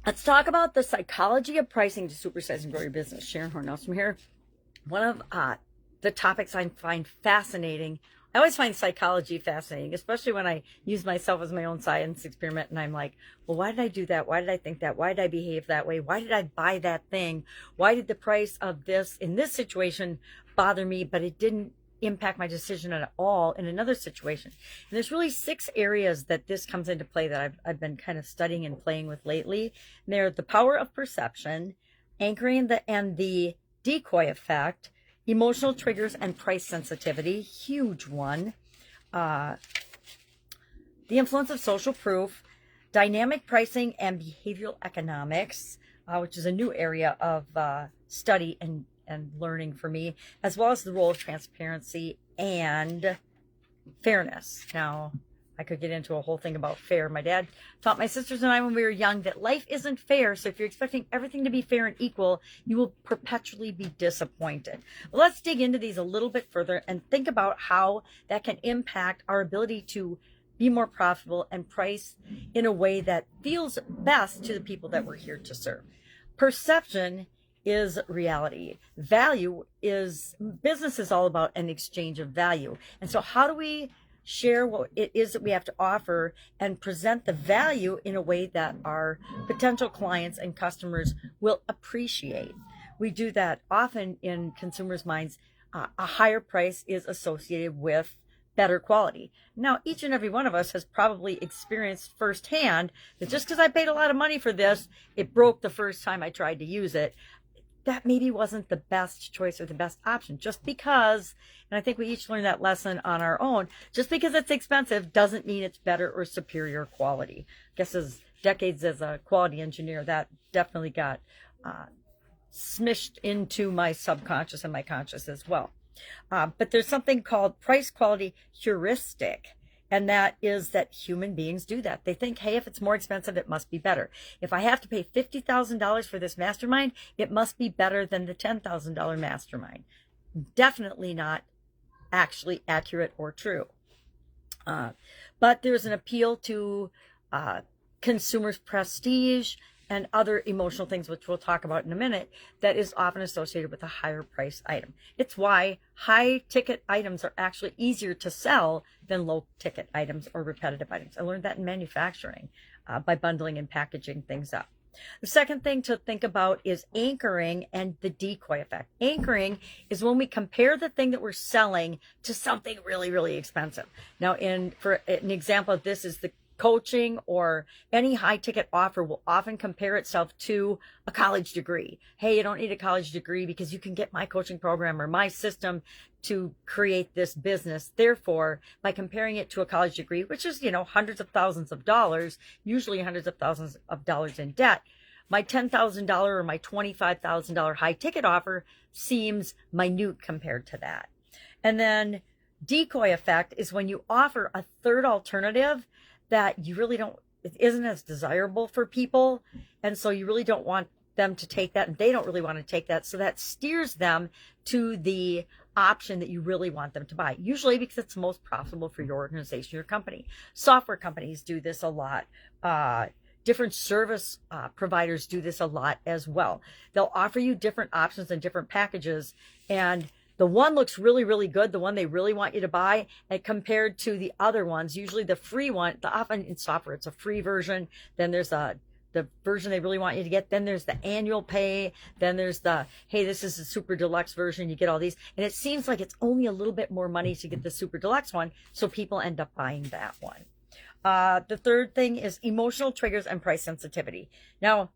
Let's talk about the psychology of pricing to supersize and grow your business. Sharon Horne-Ellstrom here. One of the topics I find fascinating. I always find psychology fascinating, especially when I use myself as my own science experiment and I'm like, well, why did I do that? Why did I think that? Why did I behave that way? Why did I buy that thing? Why did the price of this in this situation bother me, but it didn't impact my decision at all in another situation? And there's really 6 areas that this comes into play that I've been kind of studying and playing with lately. And they're the power of perception, anchoring and the decoy effect, emotional triggers and price sensitivity, huge one. The influence of social proof, dynamic pricing and behavioral economics, which is a new area of study and learning for me, as well as the role of transparency and fairness. Now, I could get into a whole thing about fair. My dad taught my sisters and I when we were young that life isn't fair. So if you're expecting everything to be fair and equal, you will perpetually be disappointed. Well, let's dig into these a little bit further and think about how that can impact our ability to be more profitable and price in a way that feels best to the people that we're here to serve. Perception is reality. Value is, business is all about an exchange of value. And so how do we share what it is that we have to offer and present the value in a way that our potential clients and customers will appreciate? We do that often in consumers' minds. A higher price is associated with better quality. Now, each and every one of us has probably experienced firsthand that just because I paid a lot of money for this, it broke the first time I tried to use it. That maybe wasn't the best choice or the best option. Just because, and I think we each learned that lesson on our own, just because it's expensive doesn't mean it's better or superior quality. I guess as decades as a quality engineer, that definitely got smished into my subconscious and my conscious as well. But there's something called price quality heuristic. And that is that human beings do that. They think, hey, if it's more expensive, it must be better. If I have to pay $50,000 for this mastermind, it must be better than the $10,000 mastermind. Definitely not actually accurate or true. But there's an appeal to consumers' prestige and other emotional things, which we'll talk about in a minute, that is often associated with a higher price item. It's why high ticket items are actually easier to sell than low ticket items or repetitive items. I learned that in manufacturing by bundling and packaging things up. The second thing to think about is anchoring and the decoy effect. Anchoring is when we compare the thing that we're selling to something really, really expensive. Now, for an example of this is the coaching or any high ticket offer will often compare itself to a college degree. Hey, you don't need a college degree because you can get my coaching program or my system to create this business. Therefore, by comparing it to a college degree, which is, hundreds of thousands of dollars, usually hundreds of thousands of dollars in debt, my $10,000 or my $25,000 high ticket offer seems minute compared to that. And then decoy effect is when you offer a third alternative that you really don't, it isn't as desirable for people. And so you really don't want them to take that, and they don't really want to take that. So that steers them to the option that you really want them to buy, usually because it's most profitable for your organization, your company. Software companies do this a lot. Different service providers do this a lot as well. They'll offer you different options and different packages, and the one looks really, really good, the one they really want you to buy, and compared to the other ones, usually the free one, often in software, it's a free version. Then there's the version they really want you to get. Then there's the annual pay. Then there's the, hey, this is the super deluxe version. You get all these. And it seems like it's only a little bit more money to get the super deluxe one. So people end up buying that one. The third thing is emotional triggers and price sensitivity. Now,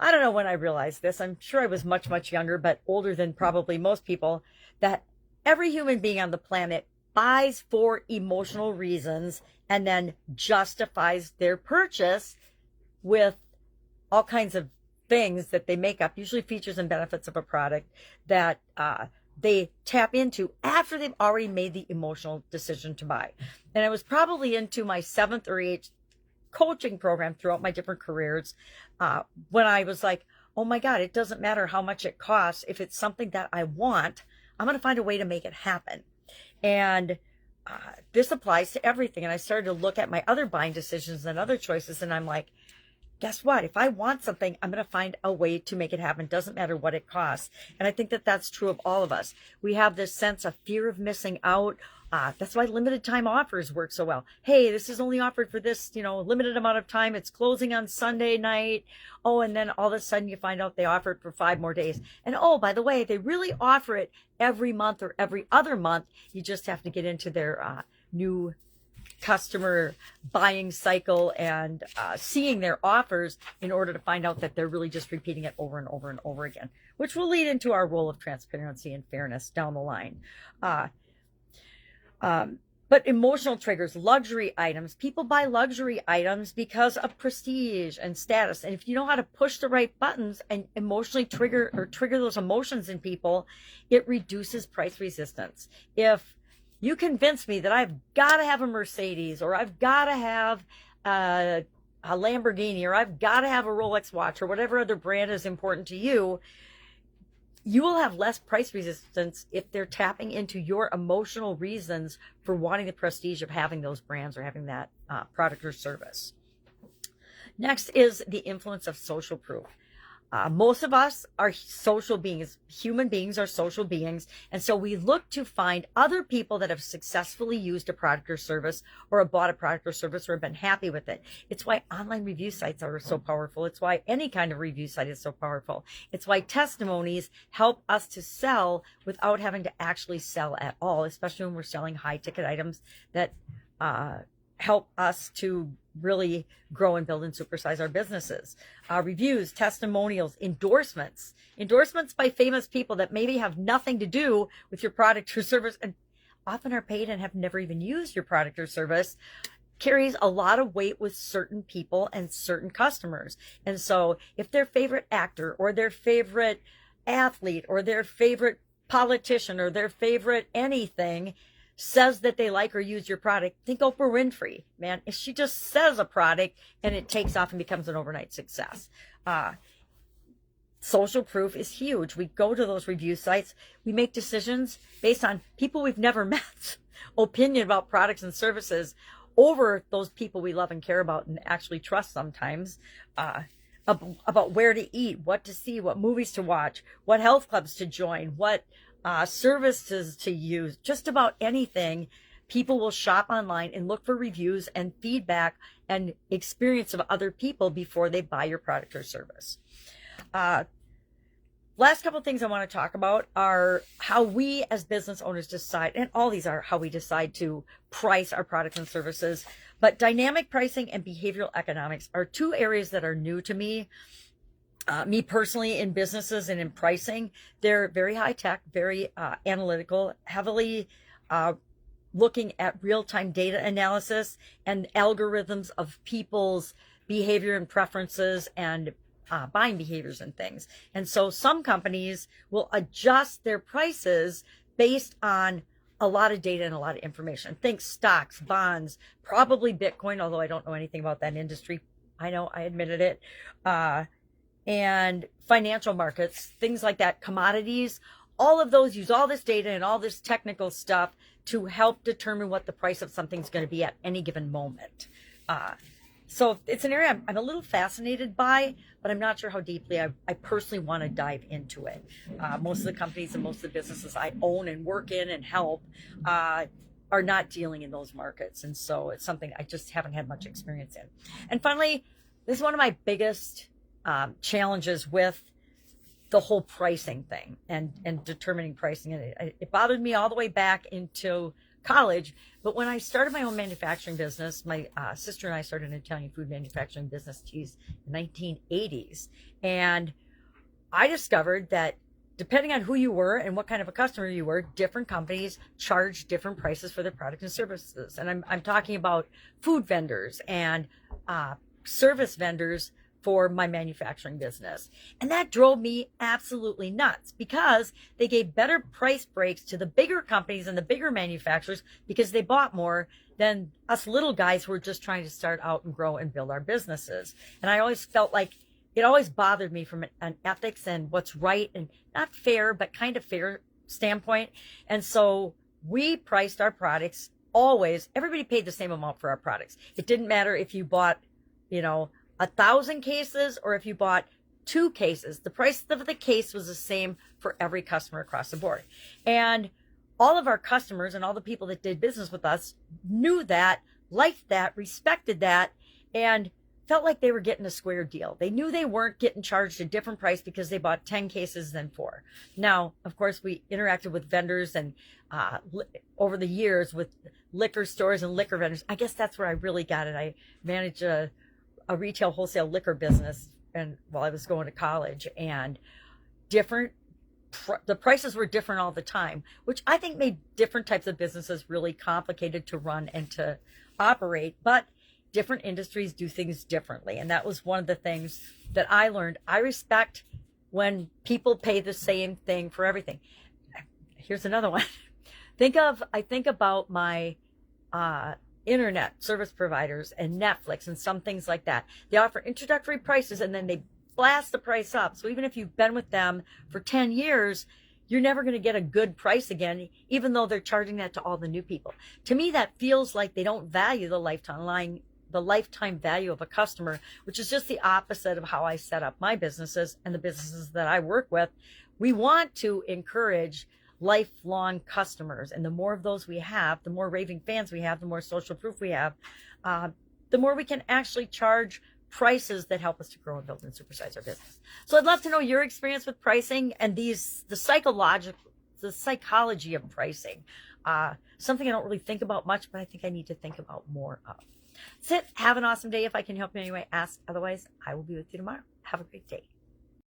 I don't know when I realized this. I'm sure I was much, much younger, but older than probably most people, that every human being on the planet buys for emotional reasons and then justifies their purchase with all kinds of things that they make up, usually features and benefits of a product that they tap into after they've already made the emotional decision to buy. And I was probably into my 7th or 8th coaching program throughout my different careers when I was like, oh my God, it doesn't matter how much it costs. If it's something that I want, I'm going to find a way to make it happen. And this applies to everything. And I started to look at my other buying decisions and other choices, and I'm like, guess what? If I want something, I'm going to find a way to make it happen. Doesn't matter what it costs. And I think that that's true of all of us. We have this sense of fear of missing out. That's why limited time offers work so well. Hey, this is only offered for this, limited amount of time. It's closing on Sunday night. Oh, and then all of a sudden you find out they offer it for 5 more days. And oh, by the way, they really offer it every month or every other month. You just have to get into their new customer buying cycle and seeing their offers in order to find out that they're really just repeating it over and over and over again, which will lead into our role of transparency and fairness down the line. But emotional triggers, luxury items, people buy luxury items because of prestige and status. And if you know how to push the right buttons and emotionally trigger those emotions in people, it reduces price resistance. If you convince me that I've got to have a Mercedes, or I've got to have a Lamborghini, or I've got to have a Rolex watch, or whatever other brand is important to you, you will have less price resistance if they're tapping into your emotional reasons for wanting the prestige of having those brands or having that product or service. Next is the influence of social proof. Most of us are social beings. Human beings are social beings. And so we look to find other people that have successfully used a product or service, or have bought a product or service, or have been happy with it. It's why online review sites are so powerful. It's why any kind of review site is so powerful. It's why testimonies help us to sell without having to actually sell at all, especially when we're selling high ticket items that help us to really grow and build and supersize our businesses. Reviews, testimonials, endorsements by famous people that maybe have nothing to do with your product or service, and often are paid and have never even used your product or service, carries a lot of weight with certain people and certain customers. And so if their favorite actor, or their favorite athlete, or their favorite politician, or their favorite anything says that they like or use your product, think Oprah Winfrey, man. If she just says a product and it takes off and becomes an overnight success. Social proof is huge. We go to those review sites. We make decisions based on people we've never met, opinion about products and services, over those people we love and care about and actually trust sometimes, about where to eat, what to see, what movies to watch, what health clubs to join, what services to use, just about anything. People will shop online and look for reviews and feedback and experience of other people before they buy your product or service. Last couple of things I want to talk about are how we as business owners decide, and all these are how we decide to price our products and services. But dynamic pricing and behavioral economics are 2 areas that are new to me. Me personally, in businesses and in pricing. They're very high tech, very analytical, heavily looking at real-time data analysis and algorithms of people's behavior and preferences and buying behaviors and things. And so some companies will adjust their prices based on a lot of data and a lot of information. Think stocks, bonds, probably Bitcoin, although I don't know anything about that industry. I know, I admitted it. And financial markets, things like that, commodities, all of those use all this data and all this technical stuff to help determine what the price of something's going to be at any given moment. So it's an area I'm a little fascinated by, but I'm not sure how deeply I personally want to dive into it. Most of the companies and most of the businesses I own and work in and help are not dealing in those markets. And so it's something I just haven't had much experience in. And finally, this is one of my biggest challenges with the whole pricing thing and determining pricing. And it bothered me all the way back into college. But when I started my own manufacturing business, my sister and I started an Italian food manufacturing business, in the 1980s. And I discovered that depending on who you were and what kind of a customer you were, different companies charge different prices for their products and services. And I'm talking about food vendors and service vendors for my manufacturing business. And that drove me absolutely nuts, because they gave better price breaks to the bigger companies and the bigger manufacturers because they bought more than us little guys who were just trying to start out and grow and build our businesses. And I always felt like it always bothered me from an ethics and what's right and not fair, but kind of fair standpoint. And so we priced our products always, everybody paid the same amount for our products. It didn't matter if you bought, 1,000 cases or if you bought 2 cases, the price of the case was the same for every customer across the board. And all of our customers and all the people that did business with us knew that, liked that, respected that, and felt like they were getting a square deal. They knew they weren't getting charged a different price because they bought 10 cases than 4. Now, of course, we interacted with vendors and over the years with liquor stores and liquor vendors. I guess that's where I really got it. I managed a retail wholesale liquor business and while I was going to college, and the prices were different all the time, which I think made different types of businesses really complicated to run and to operate. But different industries do things differently. And that was one of the things that I learned. I respect when people pay the same thing for everything. Here's another one. I think about my internet service providers and Netflix and some things like that. They offer introductory prices and then they blast the price up. So even if you've been with them for 10 years, you're never going to get a good price again, even though they're charging that to all the new people. To me, that feels like they don't value the lifetime value of a customer, which is just the opposite of how I set up my businesses and the businesses that I work with. We want to encourage lifelong customers, and the more of those we have, the more raving fans we have, the more social proof we have, the more we can actually charge prices that help us to grow and build and supersize our business. So I'd love to know your experience with pricing and the psychology of pricing. Something I don't really think about much, but I think I need to think about more of. That's it. Have an awesome day. If I can help you in any way, ask. Otherwise, I will be with you tomorrow. Have a great day.